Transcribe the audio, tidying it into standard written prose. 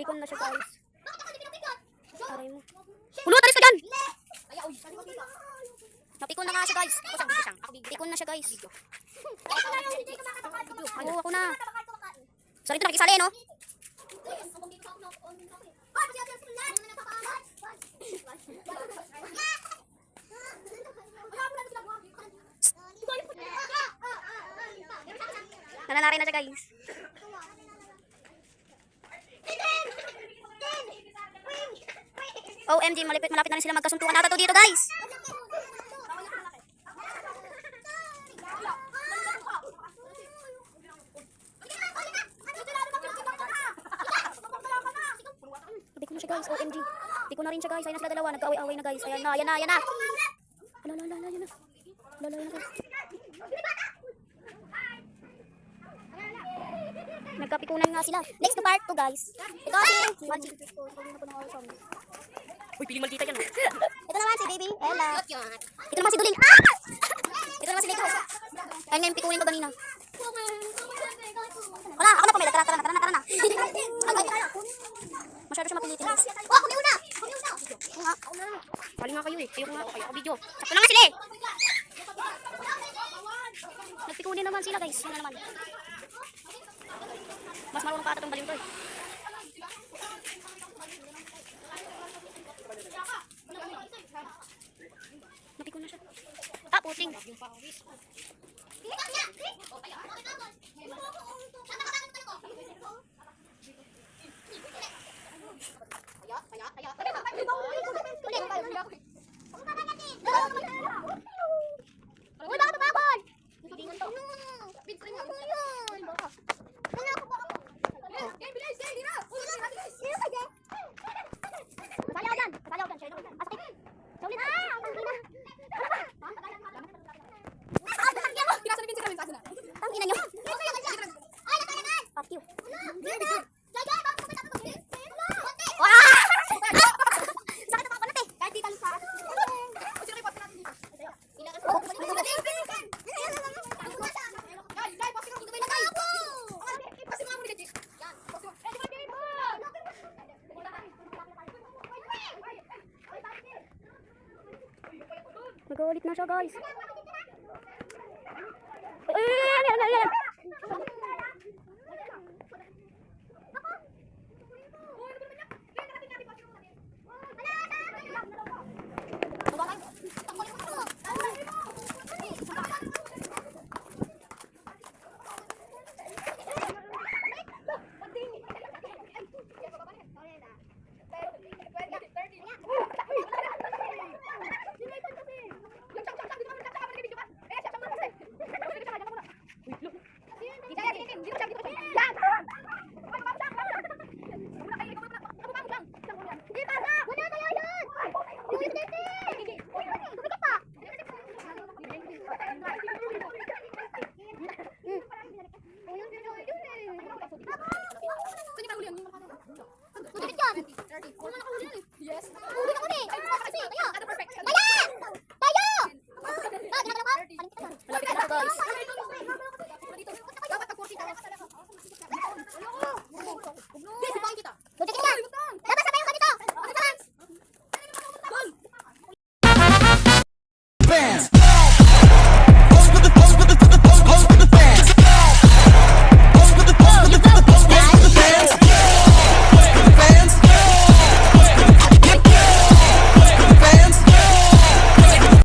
napikon na siya guys. Aray mo. Ulot, alis ka dyan! Napikon na nga siya guys. Napikon na siya guys. Oo, ako na. So rito nakikisali no? Nananari na siya guys. OMG, malapit na rin sila magkasuntukan ata to dito guys. Hindi ko na siya guys, OMG. Hindi ko na rin siya guys, ayun na sila dalawa, nagkaaway-away na guys. Ayan na, ayan na, ayan na. Ayan na. Ayan na guys. Nagkapikunan nga sila. Next to part 2 guys. Ito si Manchi. Uy, piling maldita yan. Ito naman si Baby Ella. Ito naman si Duling. Ito naman si Nico. Ayun nga yung pikunin ko kanina. Wala, ako na pumila. Tara na. Masyado siya mapilitin. Oh, kami una. Pali nga kayo eh. Kayo nga ako. Kayo ako video. Sakto na nga sila eh. Nagpikunin naman sila guys. Yun na naman. Mas marunong pa ata itong baling to eh. Napikon na siya. Ah, puting. Nag-ulit na siya guys. Ayan. Yes. Fans.